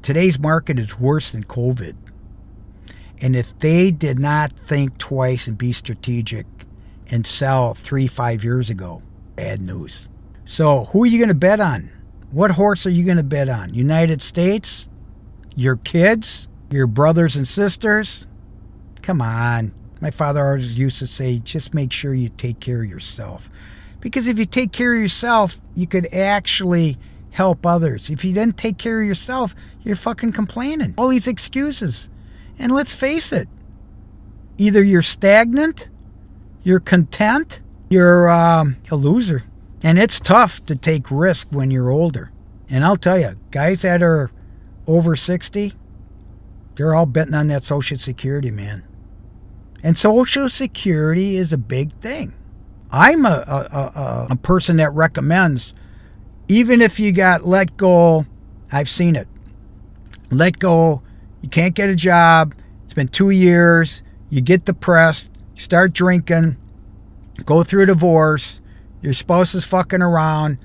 today's market is worse than COVID. And if they did not think twice and be strategic and sell 3-5 years ago, bad news. So who are you going to bet on? What horse are you going to bet on? United States? Your kids? Your brothers and sisters? Come on. My father always used to say, just make sure you take care of yourself. Because if you take care of yourself, you could actually help others. If you didn't take care of yourself, you're fucking complaining. All these excuses. And let's face it. Either you're stagnant, you're content, you're a loser. And it's tough to take risk when you're older. And I'll tell you, guys that are over 60, they're all betting on that Social Security, man. And Social Security is a big thing. I'm a person that recommends, even if you got let go, I've seen it. Let go, you can't get a job, it's been 2 years, you get depressed, you start drinking, go through a divorce, your spouse is fucking around,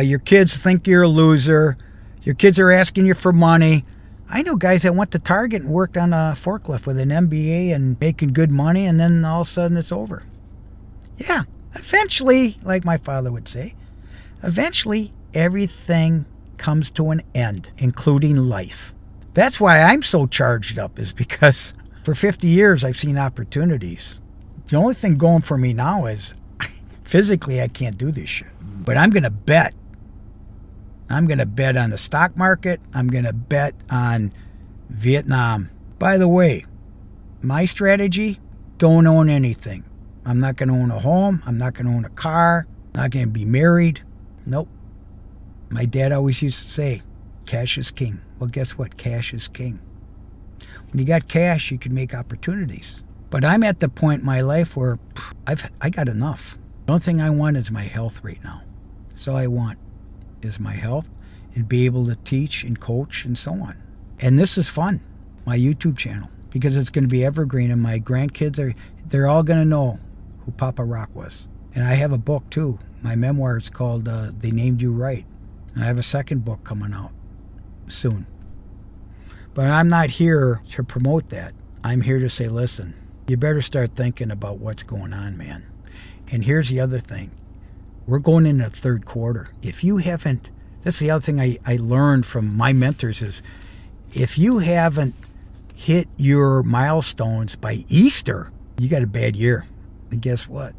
your kids think you're a loser, your kids are asking you for money. I know guys that went to Target and worked on a forklift with an MBA and making good money, and then all of a sudden it's over. Yeah, eventually, like my father would say, eventually everything comes to an end, including life. That's why I'm so charged up, is because for 50 years I've seen opportunities. The only thing going for me now is physically I can't do this shit. But I'm going to bet. I'm going to bet on the stock market. I'm going to bet on Vietnam. By the way, my strategy, don't own anything. I'm not going to own a home. I'm not going to own a car. I'm not going to be married. Nope. My dad always used to say, cash is king. Well, guess what? Cash is king. When you got cash, you can make opportunities. But I'm at the point in my life where I got enough. The only thing I want is my health right now. That's all I want is my health and be able to teach and coach and so on. And this is fun, my YouTube channel, because it's going to be evergreen, and my grandkids they're all going to know who Papa Rock was. And I have a book too. My memoir is called They Named You Right. And I have a second book coming out soon. But I'm not here to promote that. I'm here to say, listen, you better start thinking about what's going on, man. And here's the other thing. We're going into the third quarter. If you haven't, that's the other thing I learned from my mentors is, if you haven't hit your milestones by Easter, you got a bad year. And guess what?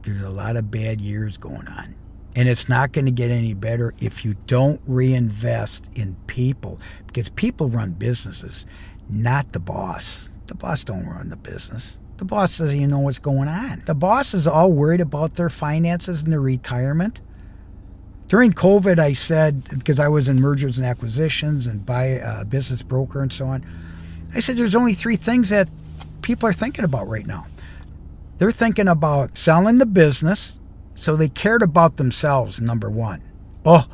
There's a lot of bad years going on. And it's not going to get any better if you don't reinvest in people. Because people run businesses, not the boss. The boss don't run the business. The boss doesn't even know what's going on. The boss is all worried about their finances and their retirement. During COVID, I said, because I was in mergers and acquisitions and buy a business broker and so on, I said there's only 3 things that people are thinking about right now. They're thinking about selling the business, so they cared about themselves, number one. Oh,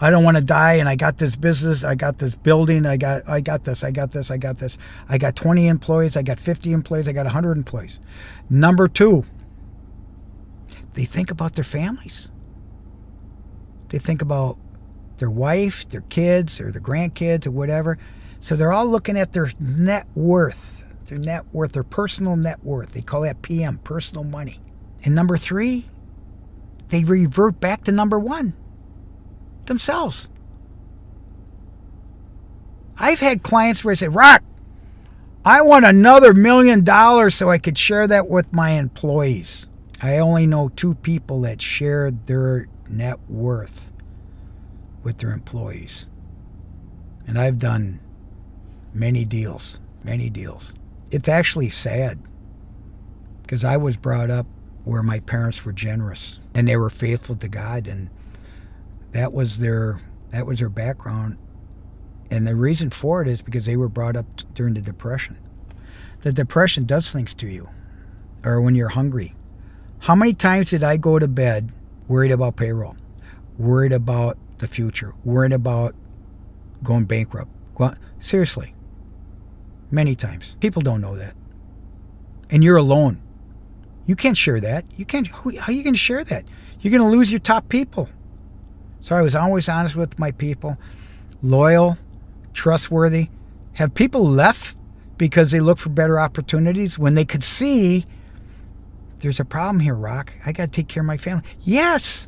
I don't want to die, and I got this business, I got this building, I got this. I got 20 employees, I got 50 employees, I got 100 employees. Number 2, they think about their families. They think about their wife, their kids, or their grandkids, or whatever. So they're all looking at their net worth, their personal net worth. They call that PM, personal money. And number 3, they revert back to number 1. Themselves. I've had clients where I say, Rock, I want another $1 million so I could share that with my employees. I only know 2 people that share their net worth with their employees. And I've done many deals. It's actually sad, because I was brought up where my parents were generous and they were faithful to God, and that was their background. And the reason for it is because they were brought up during the Depression. The Depression does things to you, or when you're hungry. How many times did I go to bed worried about payroll, worried about the future, worried about going bankrupt? Well, seriously, many times. People don't know that. And you're alone. You can't share that. How are you going to share that? You're going to lose your top people. So I was always honest with my people. loyal, trustworthy. Have people left because they look for better opportunities when they could see there's a problem here, Rock? I got to take care of my family. Yes,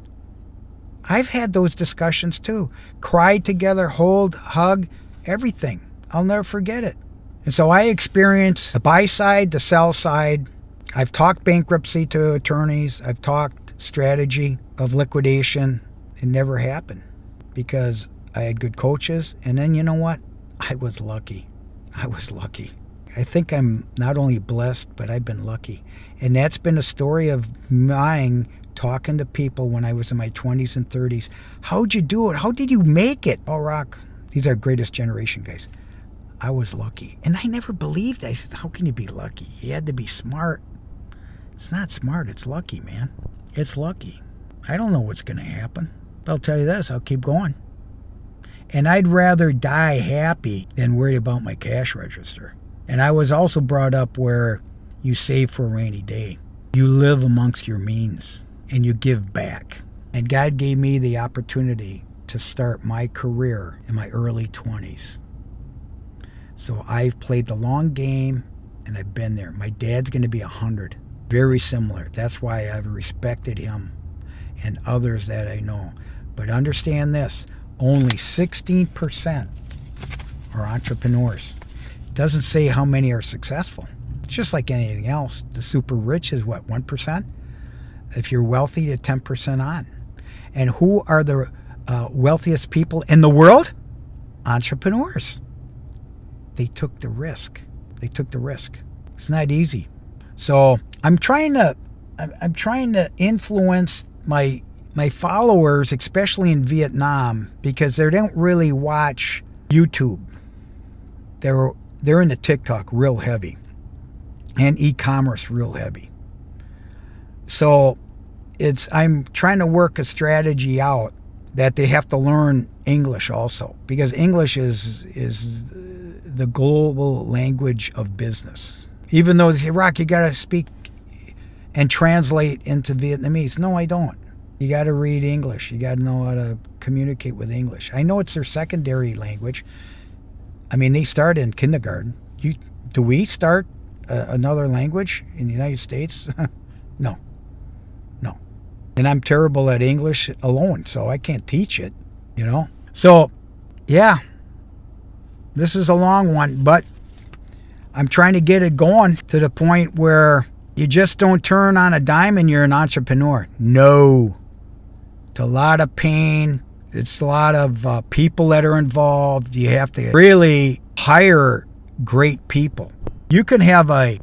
I've had those discussions too. Cried together, hold, hug, everything. I'll never forget it. And so I experienced the buy side, the sell side. I've talked bankruptcy to attorneys. I've talked strategy of liquidation. It never happened because I had good coaches. And then you know what? I was lucky. I think I'm not only blessed, but I've been lucky. And that's been a story of mine talking to people when I was in my 20s and 30s. How'd you do it? How did you make it? Oh, Rock, these are greatest generation guys. I was lucky. And I never believed it. I said, how can you be lucky? You had to be smart. It's not smart. It's lucky, man. It's lucky. I don't know what's going to happen. But I'll tell you this, I'll keep going. And I'd rather die happy than worry about my cash register. And I was also brought up where you save for a rainy day. You live amongst your means and you give back. And God gave me the opportunity to start my career in my early 20s. So I've played the long game and I've been there. My dad's going to be 100. Very similar. That's why I've respected him and others that I know. But understand this, only 16% are entrepreneurs. It doesn't say how many are successful. It's just like anything else. The super rich is what, 1%? If you're wealthy, to 10% on. And who are the wealthiest people in the world? Entrepreneurs. They took the risk. It's not easy. So I'm trying to influence my followers, especially in Vietnam, because they don't really watch YouTube. They're into TikTok real heavy and e-commerce real heavy. So I'm trying to work a strategy out that they have to learn English also, because English is the global language of business. Even though they say, Rock, you got to speak and translate into Vietnamese. No, I don't. You got to read English. You got to know how to communicate with English. I know it's their secondary language. I mean, they start in kindergarten. Do we start another language in the United States? No. And I'm terrible at English alone, so I can't teach it, you know? So, yeah, this is a long one, but I'm trying to get it going to the point where you just don't turn on a dime and you're an entrepreneur. No. It's a lot of pain. It's a lot of people that are involved. You have to really hire great people. You can have a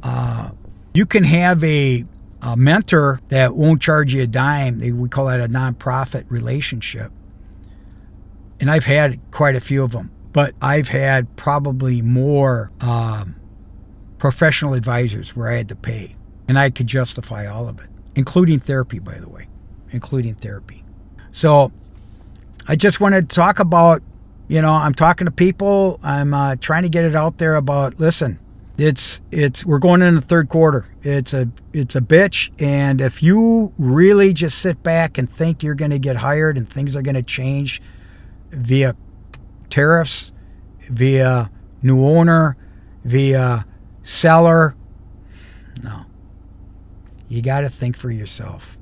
mentor that won't charge you a dime. We call that a nonprofit relationship. And I've had quite a few of them. But I've had probably more professional advisors where I had to pay. And I could justify all of it, including therapy, by the way, So I just wanted to talk about, I'm talking to people. I'm trying to get it out there about, listen, we're going in the third quarter. It's a bitch. And if you really just sit back and think you're going to get hired and things are going to change via tariffs, via new owner, via seller, no. You got to think for yourself.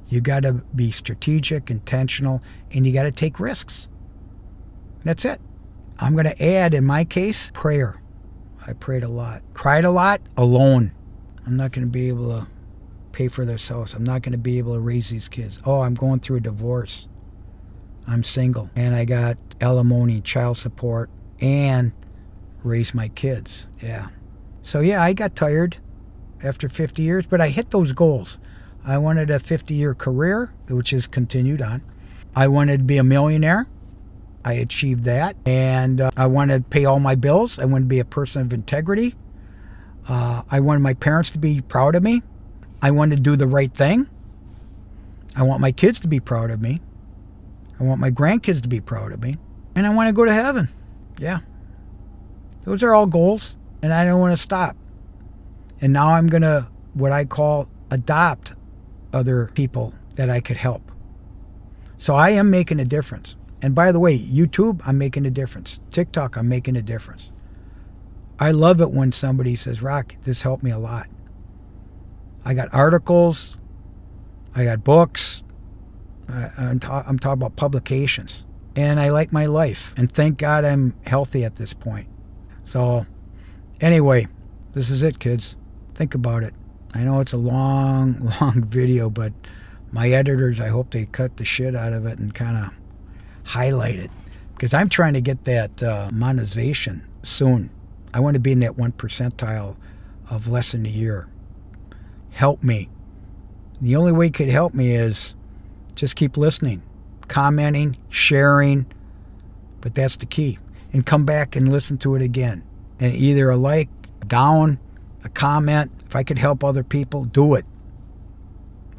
You got to be strategic, intentional, and you got to take risks. That's it. I'm going to add, in my case, prayer. I prayed a lot. Cried a lot, alone. I'm not going to be able to pay for this house. I'm not going to be able to raise these kids. Oh, I'm going through a divorce. I'm single. And I got alimony, child support, and raise my kids. Yeah. So, yeah, I got tired after 50 years, but I hit those goals. I wanted a 50-year career, which is continued on. I wanted to be a millionaire. I achieved that. And I wanted to pay all my bills. I wanted to be a person of integrity. I wanted my parents to be proud of me. I wanted to do the right thing. I want my kids to be proud of me. I want my grandkids to be proud of me. And I want to go to heaven. Yeah. Those are all goals. And I don't want to stop. And now I'm going to, what I call, adopt other people that I could help. So I am making a difference. And by the way, YouTube, I'm making a difference. TikTok, I'm making a difference. I love it when somebody says, Rock, this helped me a lot. I got articles. I got books. I'm talking about publications. And I like my life. And thank God I'm healthy at this point. So anyway, this is it, kids. Think about it. I know it's a long video, but my editors, I hope they cut the shit out of it and kind of highlight it. Because I'm trying to get that monetization soon. I want to be in that 1 percentile of less than a year. Help me. The only way it could help me is just keep listening, commenting, sharing. But that's the key. And come back and listen to it again. And either a like, down, a comment. If I could help other people, do it.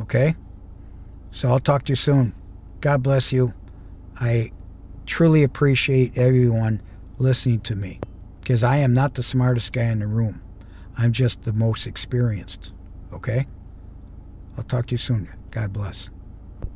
Okay? So I'll talk to you soon. God bless you. I truly appreciate everyone listening to me. Because I am not the smartest guy in the room. I'm just the most experienced. Okay? I'll talk to you soon. God bless.